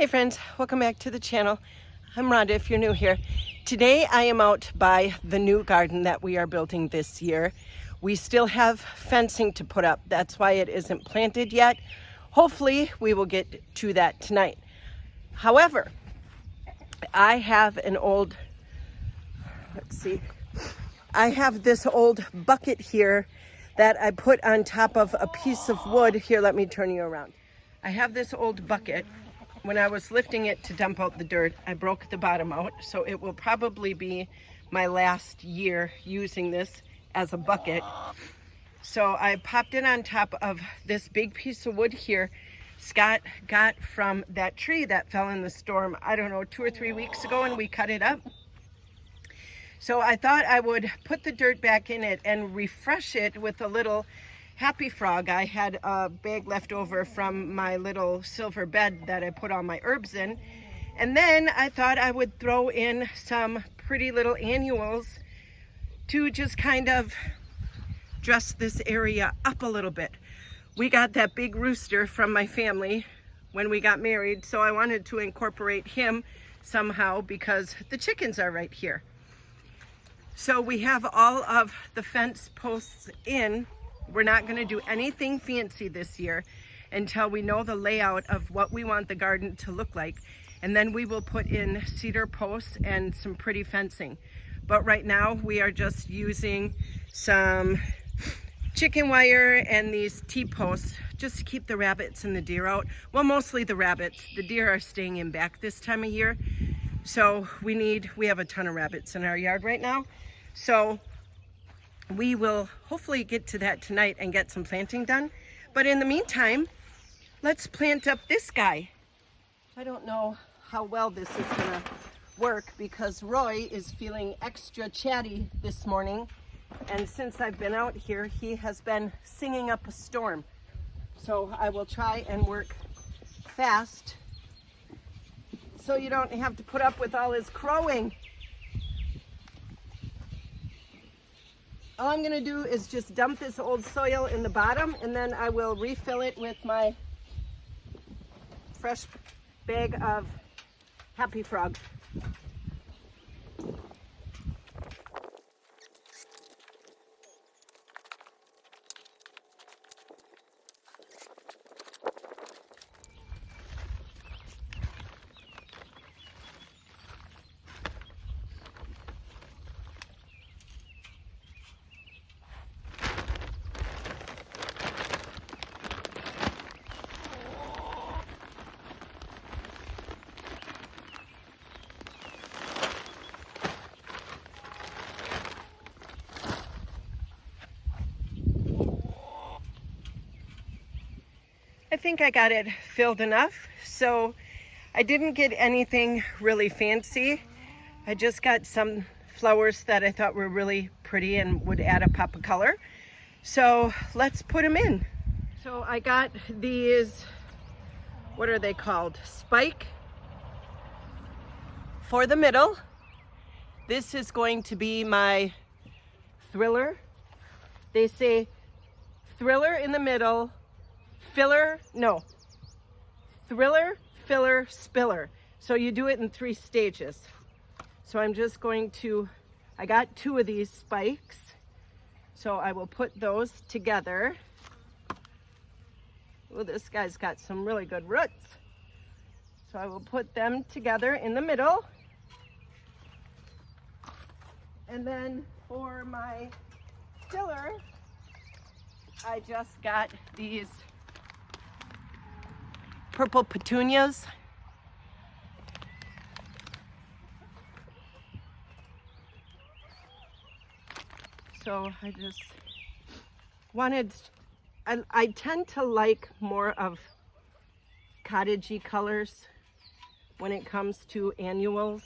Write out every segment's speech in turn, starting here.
Hey friends, welcome back to the channel. I'm Rhonda if you're new here. Today I am out by the new garden that we are building this year. We still have fencing to put up. That's why it isn't planted yet. Hopefully we will get to that tonight. However, I have an old, I have this old bucket here that I put on top of a piece of wood. Here, let me turn you around. I have this old bucket. When I was lifting it to dump out the dirt, I broke the bottom out, so it will probably be my last year using this as a bucket. So I popped it on top of this big piece of wood here Scott got from that tree that fell in the storm, I don't know, 2 or 3 weeks ago, and we cut it up. So I thought I would put the dirt back in it and refresh it with a little Happy Frog. I had a bag left over from my little silver bed that I put all my herbs in. And then I thought I would throw in some pretty little annuals to just kind of dress this area up a little bit. We got that big rooster from my family when we got married, so I wanted to incorporate him somehow because the chickens are right here. So we have all of the fence posts in. We're not going to do anything fancy this year until we know the layout of what we want the garden to look like. And then we will put in cedar posts and some pretty fencing. But right now we are just using some chicken wire and these T-posts just to keep the rabbits and the deer out. Well, mostly the rabbits. The deer are staying in back this time of year. So we have a ton of rabbits in our yard right now. So we will hopefully get to that tonight and get some planting done. But in the meantime, let's plant up this guy. I don't know how well this is gonna work because Roy is feeling extra chatty this morning. And since I've been out here, he has been singing up a storm. So I will try and work fast so you don't have to put up with all his crowing. All I'm going to do is just dump this old soil in the bottom, and then I will refill it with my fresh bag of Happy Frog. I think I got it filled enough, so I didn't get anything really fancy. I just got some flowers that I thought were really pretty and would add a pop of color. So let's put them in. So I got these, what are they called? Spike for the middle. This is going to be my thriller. They say thriller in the middle, thriller, filler, spiller. So you do it in 3 stages. So I'm just going to, I got 2 of these spikes. So I will put those together. Oh, this guy's got some really good roots. So I will put them together in the middle. And then for my filler, I just got these purple petunias. So I just wanted, I tend to like more of cottagey colors when it comes to annuals,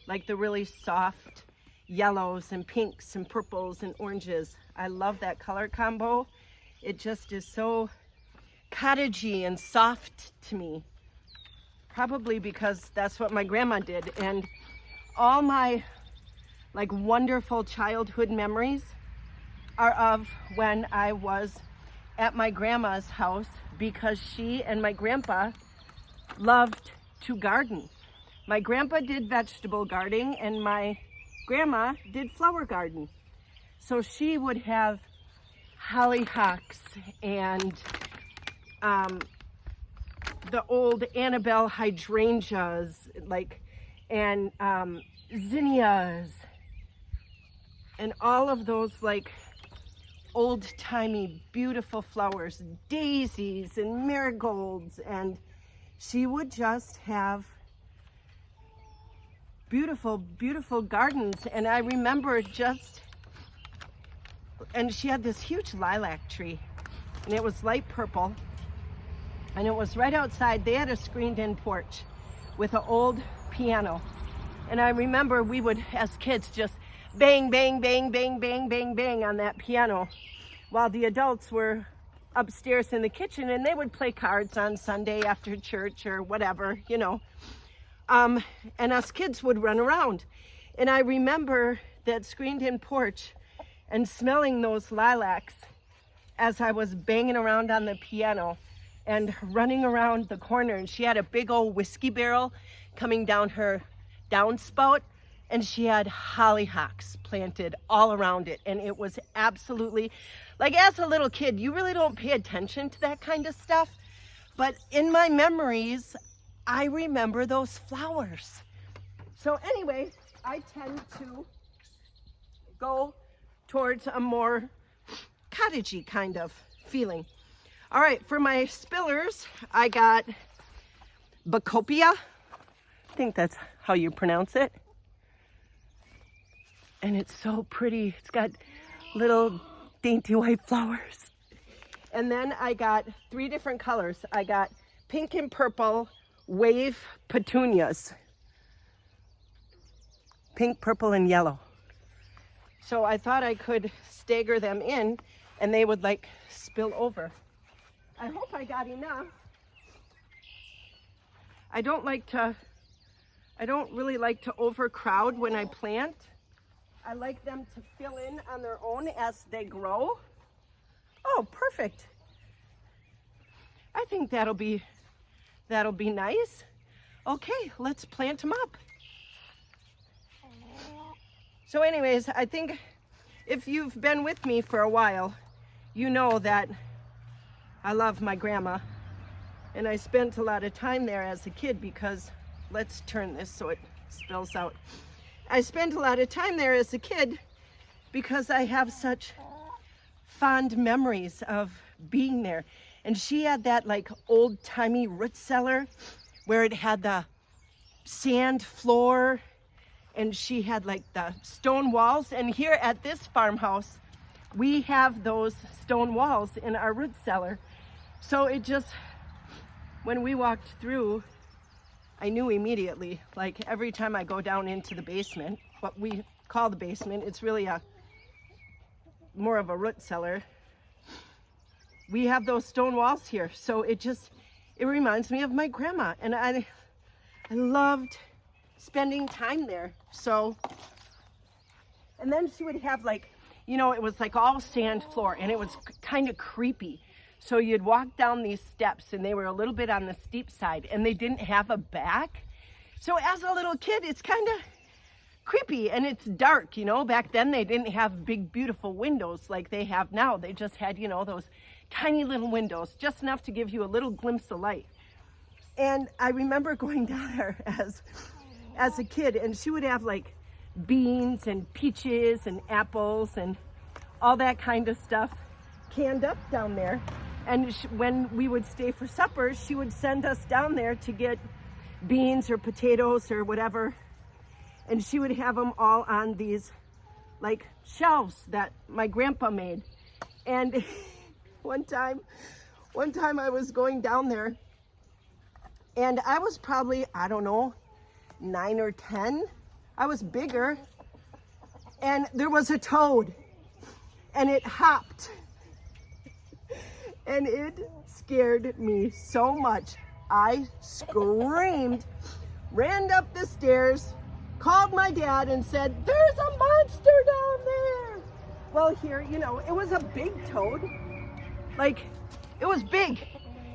like the really soft yellows and pinks and purples and oranges. I love that color combo. It just is so cottagey and soft to me, probably because that's what my grandma did. And all my like wonderful childhood memories are of when I was at my grandma's house because she and my grandpa loved to garden. My grandpa did vegetable gardening and my grandma did flower garden. So she would have hollyhocks and the old Annabelle hydrangeas, and zinnias, and all of those old-timey beautiful flowers, daisies and marigolds, and she would just have beautiful, beautiful gardens. And I remember and she had this huge lilac tree, and it was light purple, and it was right outside. They had a screened-in porch with an old piano, and I remember we would, as kids, just bang, bang, bang, bang, bang, bang, bang on that piano while the adults were upstairs in the kitchen, and they would play cards on Sunday after church or whatever, and us kids would run around. And I remember that screened-in porch and smelling those lilacs as I was banging around on the piano and running around the corner. And she had a big old whiskey barrel coming down her downspout, and she had hollyhocks planted all around it. And it was absolutely, as a little kid, you really don't pay attention to that kind of stuff. But in my memories, I remember those flowers. So anyway, I tend to go towards a more cottagey kind of feeling. All right, for my spillers, I got Bacopia. I think that's how you pronounce it. And it's so pretty. It's got little dainty white flowers. And then I got 3 different colors. I got pink and purple wave petunias. Pink, purple, and yellow. So I thought I could stagger them in and they would spill over. I hope I got enough. I don't really like to overcrowd when I plant. I like them to fill in on their own as they grow. Oh, perfect. I think that'll be nice. Okay, let's plant them up. So anyways, I think if you've been with me for a while, you know that I love my grandma, and I spent a lot of time there as a kid because, let's turn this so it spills out. I spent a lot of time there as a kid because I have such fond memories of being there. And she had that old-timey root cellar where it had the sand floor, and she had the stone walls. And here at this farmhouse, we have those stone walls in our root cellar. So it just, when we walked through, I knew immediately, every time I go down into the basement, what we call the basement, it's really more of a root cellar. We have those stone walls here. So it reminds me of my grandma, and I loved spending time there. So, and then she would have it was all sand floor, and it was kind of creepy. So you'd walk down these steps, and they were a little bit on the steep side, and they didn't have a back. So as a little kid, it's kind of creepy, and it's dark, Back then they didn't have big, beautiful windows like they have now. They just had, those tiny little windows, just enough to give you a little glimpse of light. And I remember going down there as a kid, and she would have beans and peaches and apples and all that kind of stuff canned up down there. And when we would stay for supper, she would send us down there to get beans or potatoes or whatever. And she would have them all on these shelves that my grandpa made. And one time I was going down there, and I was probably, 9 or 10. I was bigger, and there was a toad, and it hopped, and it scared me so much. I screamed, ran up the stairs, called my dad, and said, "There's a monster down there." Well, here, it was a big toad. It was big.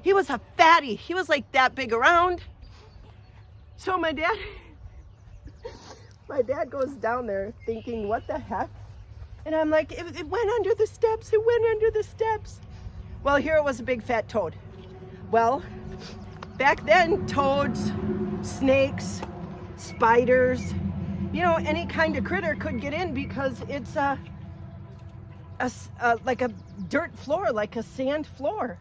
He was a fatty. He was that big around. So my dad goes down there thinking, what the heck? And I'm like, it went under the steps, it went under the steps. Well, here it was a big fat toad. Well, back then, toads, snakes, spiders, you know, any kind of critter could get in because it's like a dirt floor, like a sand floor.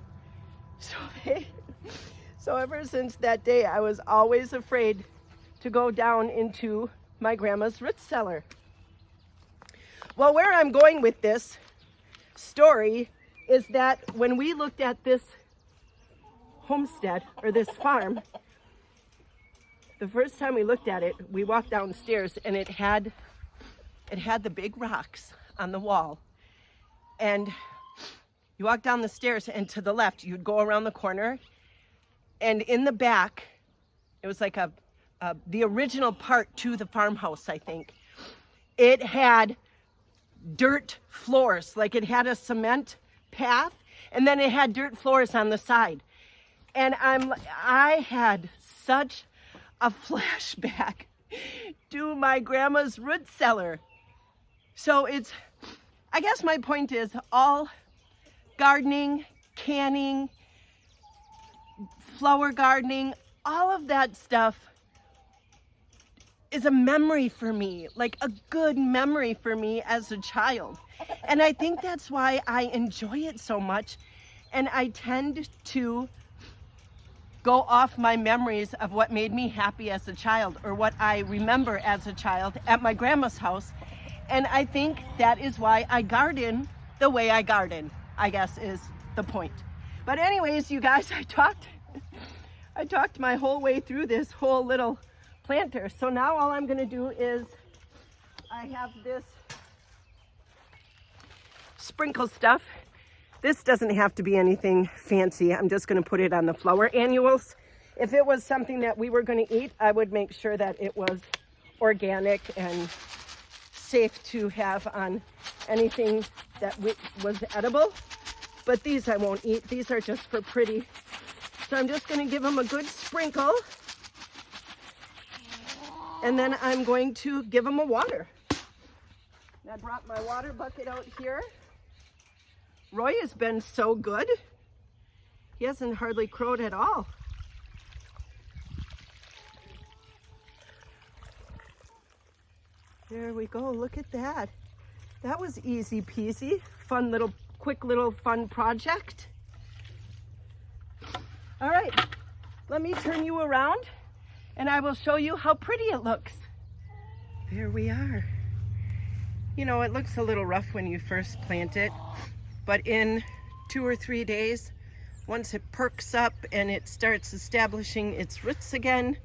So ever since that day, I was always afraid to go down into my grandma's root cellar. Well, where I'm going with this story is that when we looked at this homestead or this farm, the first time we looked at it, we walked downstairs and it had the big rocks on the wall. And you walk down the stairs and to the left, you'd go around the corner, and in the back, it was like the original part to the farmhouse, I think. It had dirt floors, like it had a cement path, and then it had dirt floors on the side. And I had such a flashback to my grandma's root cellar. So I guess my point is all gardening, canning, flower gardening, all of that stuff is a memory for me, like a good memory for me as a child. And I think that's why I enjoy it so much. And I tend to go off my memories of what made me happy as a child or what I remember as a child at my grandma's house. And I think that is why I garden the way I garden, I guess is the point. But anyways, you guys, I talked my whole way through this whole little planter. So now all I'm gonna do is I have this sprinkle stuff. This doesn't have to be anything fancy. I'm just gonna put it on the flower annuals. If it was something that we were gonna eat, I would make sure that it was organic and safe to have on anything that was edible. But these I won't eat. These are just for pretty. So I'm just gonna give them a good sprinkle. And then I'm going to give them a water. I brought my water bucket out here. Roy has been so good. He hasn't hardly crowed at all. There we go, look at that. That was easy peasy. Fun little, quick little fun project. All right, let me turn you around and I will show you how pretty it looks. There we are. You know, it looks a little rough when you first plant it, but in 2 or 3 days, once it perks up and it starts establishing its roots again,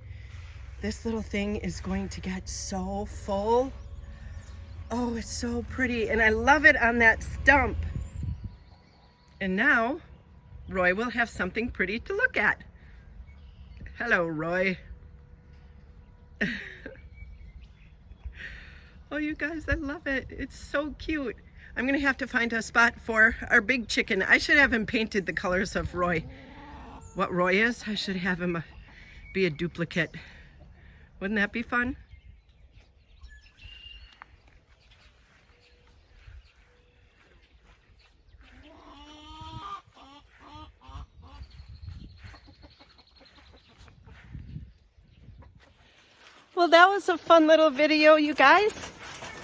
this little thing is going to get so full. Oh, it's so pretty. And I love it on that stump. And now, Roy will have something pretty to look at. Hello, Roy. Oh, you guys, I love it. It's so cute. I'm gonna have to find a spot for our big chicken. I should have him painted the colors of Roy. What Roy is, I should have him be a duplicate. Wouldn't that be fun? Well, that was a fun little video, you guys.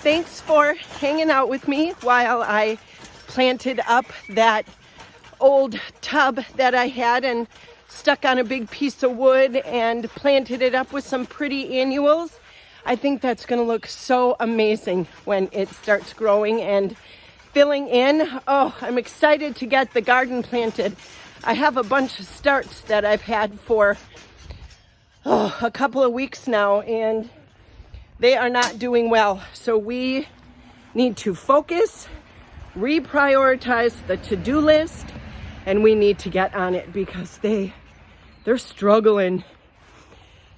Thanks for hanging out with me while I planted up that old tub that I had and stuck on a big piece of wood and planted it up with some pretty annuals. I think that's going to look so amazing when it starts growing and filling in. Oh, I'm excited to get the garden planted. I have a bunch of starts that I've had for a couple of weeks now, and they are not doing well. So we need to focus, reprioritize the to-do list, and we need to get on it because they're struggling.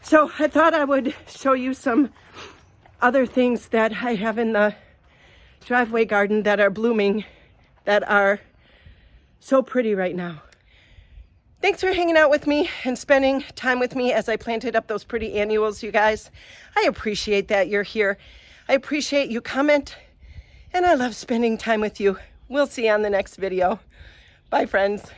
So I thought I would show you some other things that I have in the driveway garden that are blooming, that are so pretty right now. Thanks for hanging out with me and spending time with me as I planted up those pretty annuals, you guys. I appreciate that you're here. I appreciate you comment, and I love spending time with you. We'll see you on the next video. Bye, friends.